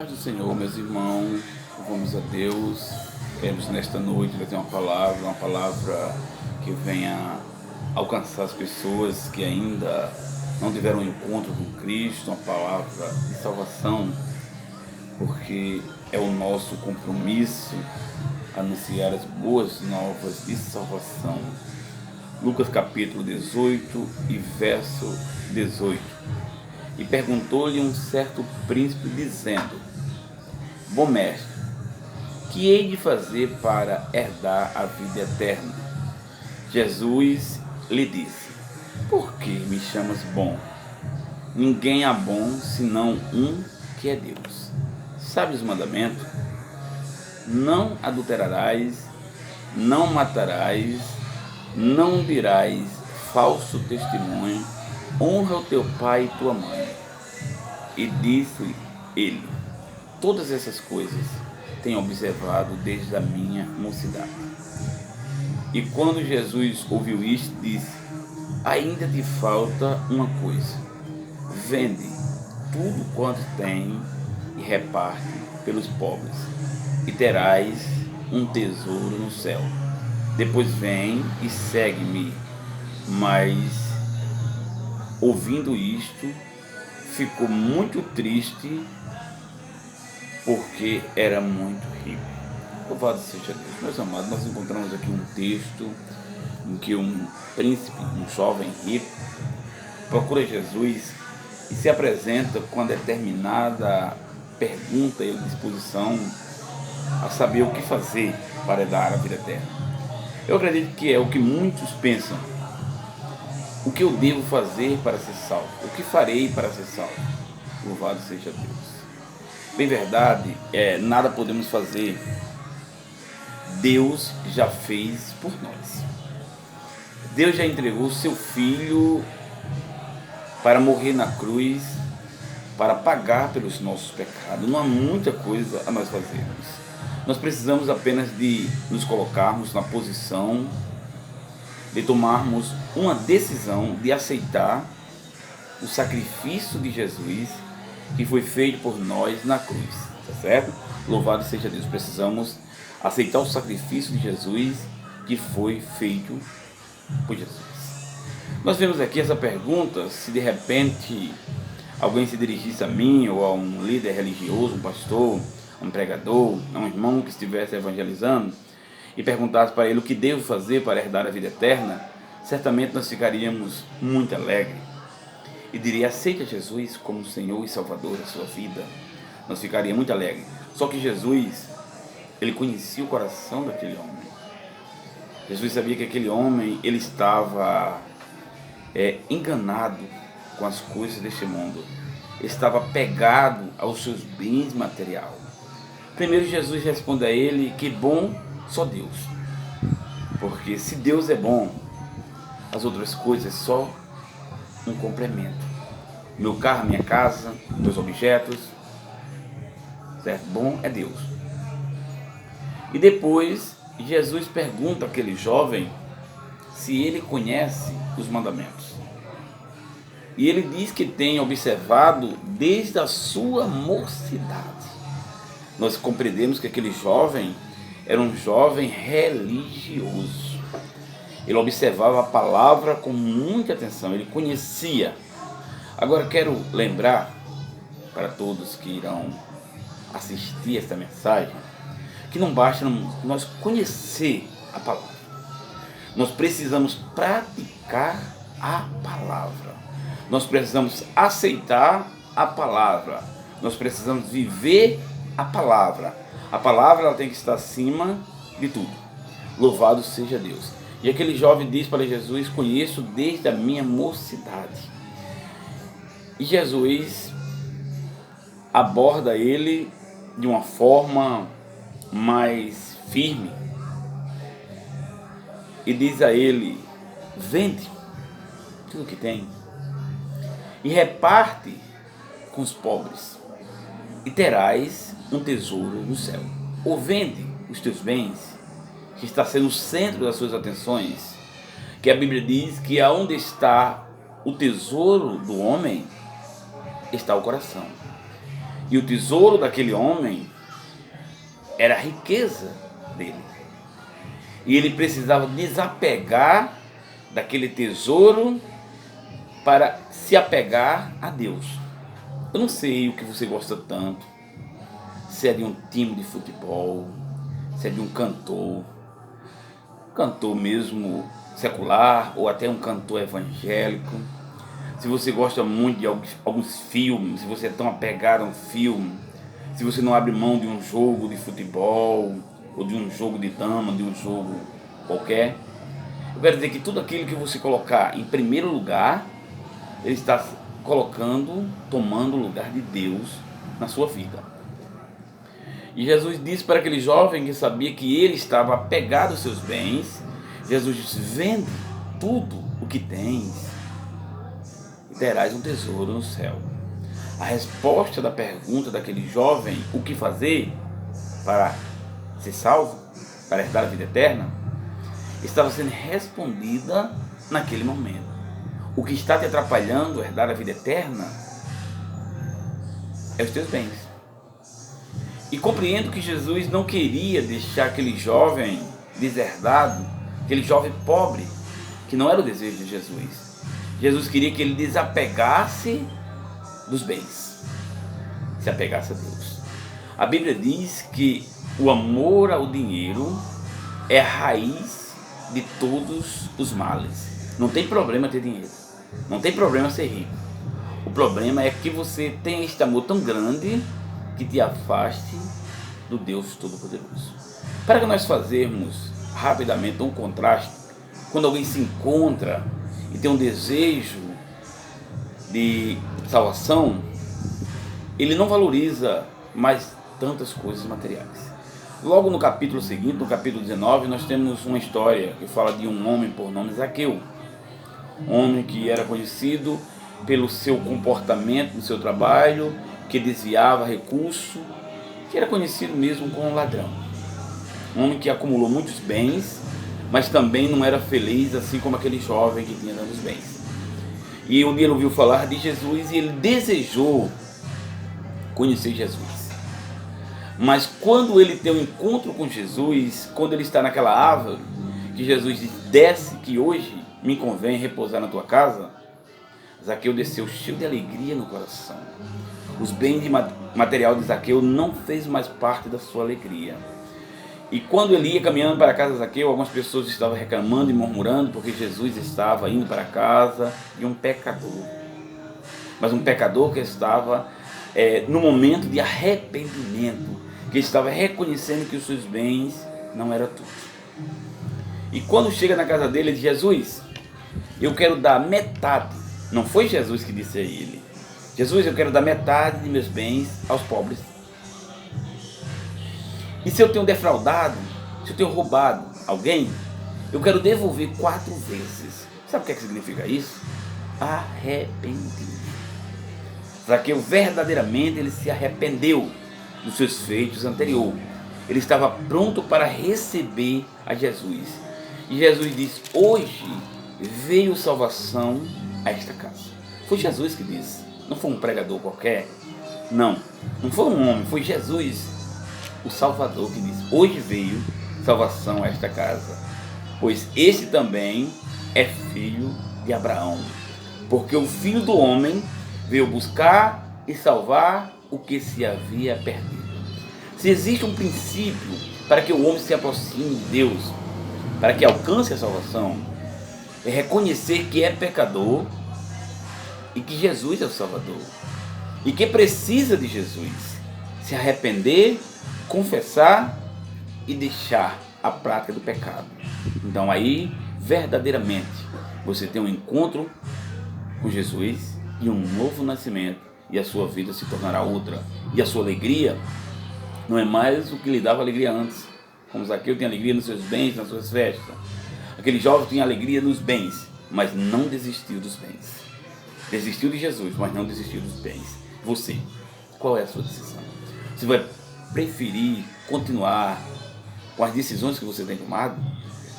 Paz do Senhor, meus irmãos, louvamos a Deus. Queremos nesta noite trazer uma palavra que venha alcançar as pessoas que ainda não tiveram um encontro com Cristo, uma palavra de salvação, porque é o nosso compromisso anunciar as boas novas de salvação. Lucas capítulo 18 e verso 18. E perguntou-lhe um certo príncipe, dizendo: Bom mestre, que hei de fazer para herdar a vida eterna? Jesus lhe disse: Por que me chamas bom? Ninguém há bom senão um, que é Deus. Sabe os mandamentos? Não adulterarás, não matarás, não dirás falso testemunho, honra o teu pai e tua mãe. E disse ele: Todas essas coisas tenho observado desde a minha mocidade. E quando Jesus ouviu isto, disse: Ainda te falta uma coisa. Vende tudo quanto tem e reparte pelos pobres, e terás um tesouro no céu. Depois vem e segue-me. Mas, ouvindo isto, ficou muito triste, porque era muito rico. Louvado seja Deus. Meus amados, nós encontramos aqui um texto em que um príncipe, um jovem rico, procura Jesus e se apresenta com a determinada pergunta e disposição a saber o que fazer para dar a vida eterna. Eu acredito que é o que muitos pensam. O que eu devo fazer para ser salvo? O que farei para ser salvo? Louvado seja Deus. Bem verdade, nada podemos fazer. Deus já fez por nós. Deus já entregou seu Filho para morrer na cruz, para pagar pelos nossos pecados. Não há muita coisa a nós fazermos. Nós precisamos apenas de nos colocarmos na posição de tomarmos uma decisão de aceitar o sacrifício de Jesus que foi feito por nós na cruz, tá certo? Louvado seja Deus. Precisamos aceitar o sacrifício de Jesus que foi feito por Jesus. Nós vemos aqui essa pergunta: se de repente alguém se dirigisse a mim ou a um líder religioso, um pastor, um pregador, a um irmão que estivesse evangelizando e perguntasse para ele o que devo fazer para herdar a vida eterna, certamente nós ficaríamos muito alegres e diria: aceita Jesus como Senhor e Salvador da sua vida. Nós ficaríamos muito alegres. Só que Jesus, ele conhecia o coração daquele homem. Jesus sabia que aquele homem, ele estava enganado com as coisas deste mundo. Ele estava apegado aos seus bens materiais. Primeiro Jesus responde a ele que bom só Deus. Porque se Deus é bom, as outras coisas só um complemento. Meu carro, minha casa, meus objetos, certo? Bom é Deus. E depois Jesus pergunta àquele jovem se ele conhece os mandamentos. E ele diz que tem observado desde a sua mocidade. Nós compreendemos que aquele jovem era um jovem religioso. Ele observava a palavra com muita atenção, ele conhecia. Agora quero lembrar para todos que irão assistir esta mensagem que não basta nós conhecer a palavra. Nós precisamos praticar a palavra. Nós precisamos aceitar a palavra. Nós precisamos viver a palavra. A palavra ela tem que estar acima de tudo. Louvado seja Deus. E aquele jovem diz para Jesus: conheço desde a minha mocidade. E Jesus aborda ele de uma forma mais firme e diz a ele: vende tudo que tem e reparte com os pobres, e terás um tesouro no céu. Ou vende os teus bens, que está sendo o centro das suas atenções, que a Bíblia diz que aonde está o tesouro do homem, está o coração. E o tesouro daquele homem era a riqueza dele. E ele precisava desapegar daquele tesouro para se apegar a Deus. Eu não sei o que você gosta tanto, se é de um time de futebol, se é de um cantor mesmo secular, ou até um cantor evangélico. Se você gosta muito de alguns filmes, se você é tão apegado a um filme, se você não abre mão de um jogo de futebol, ou de um jogo de dama, de um jogo qualquer, eu quero dizer que tudo aquilo que você colocar em primeiro lugar, ele está tomando o lugar de Deus na sua vida. E Jesus disse para aquele jovem que sabia que ele estava apegado aos seus bens, Jesus disse: vende tudo o que tens e terás um tesouro no céu. A resposta da pergunta daquele jovem, o que fazer para ser salvo, para herdar a vida eterna, estava sendo respondida naquele momento. O que está te atrapalhando a herdar a vida eterna é os teus bens. E compreendo que Jesus não queria deixar aquele jovem deserdado, aquele jovem pobre, que não era o desejo de Jesus. Jesus queria que ele desapegasse dos bens, se apegasse a Deus. A Bíblia diz que o amor ao dinheiro é a raiz de todos os males. Não tem problema ter dinheiro, não tem problema ser rico. O problema é que você tem este amor tão grande que te afaste do Deus Todo-Poderoso. Para que nós fazermos rapidamente um contraste, quando alguém se encontra e tem um desejo de salvação, ele não valoriza mais tantas coisas materiais. Logo no capítulo seguinte, no capítulo 19, nós temos uma história que fala de um homem por nome Zaqueu. Um homem que era conhecido pelo seu comportamento no seu trabalho, que desviava recurso, que era conhecido mesmo como ladrão. Um homem que acumulou muitos bens, mas também não era feliz, assim como aquele jovem que tinha tantos bens. E um dia ele ouviu falar de Jesus e ele desejou conhecer Jesus. Mas quando ele tem um encontro com Jesus, quando ele está naquela árvore, que Jesus diz: desce que hoje me convém repousar na tua casa, Zaqueu desceu cheio de alegria no coração. Os bens de material de Zaqueu não fez mais parte da sua alegria. E quando ele ia caminhando para a casa de Zaqueu, algumas pessoas estavam reclamando e murmurando porque Jesus estava indo para a casa de um pecador. Mas um pecador que estava no momento de arrependimento, que estava reconhecendo que os seus bens não eram tudo. E quando chega na casa dele, ele diz: Jesus, eu quero dar metade. Não foi Jesus que disse a ele: Jesus, eu quero dar metade de meus bens aos pobres. E se eu tenho defraudado, se eu tenho roubado alguém, eu quero devolver 4 vezes. Sabe o que significa isso? Arrependimento. Zaqueu verdadeiramente ele se arrependeu dos seus feitos anteriores. Ele estava pronto para receber a Jesus. E Jesus diz: hoje veio salvação a esta casa. Foi Jesus que disse, não foi um pregador qualquer. Não foi um homem, foi Jesus, o Salvador, que disse: hoje veio salvação a esta casa, pois este também é filho de Abraão. Porque o Filho do Homem veio buscar e salvar o que se havia perdido. Se existe um princípio para que o homem se aproxime de Deus, para que alcance a salvação, é reconhecer que é pecador e que Jesus é o Salvador, e que precisa de Jesus, se arrepender, confessar e deixar a prática do pecado. Então aí, verdadeiramente, você tem um encontro com Jesus e um novo nascimento, e a sua vida se tornará outra, e a sua alegria não é mais o que lhe dava alegria antes. Como Zaqueu tem alegria nos seus bens, nas suas festas, aquele jovem tem alegria nos bens, mas não desistiu dos bens. Desistiu de Jesus, mas não desistiu dos bens. Você, qual é a sua decisão? Você vai preferir continuar com as decisões que você tem tomado,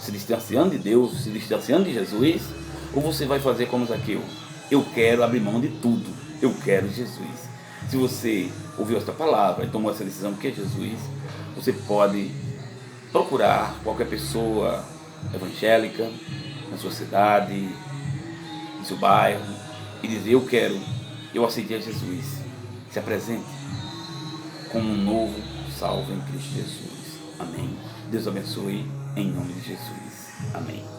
se distanciando de Deus, se distanciando de Jesus, ou você vai fazer como Zaqueu? Eu quero abrir mão de tudo, eu quero Jesus. Se você ouviu esta palavra e tomou essa decisão que é Jesus, você pode procurar qualquer pessoa evangélica na sua cidade, no seu bairro, e dizer: eu aceitei a Jesus. Se apresente como um novo salvo em Cristo Jesus. Amém. Deus abençoe em nome de Jesus. Amém.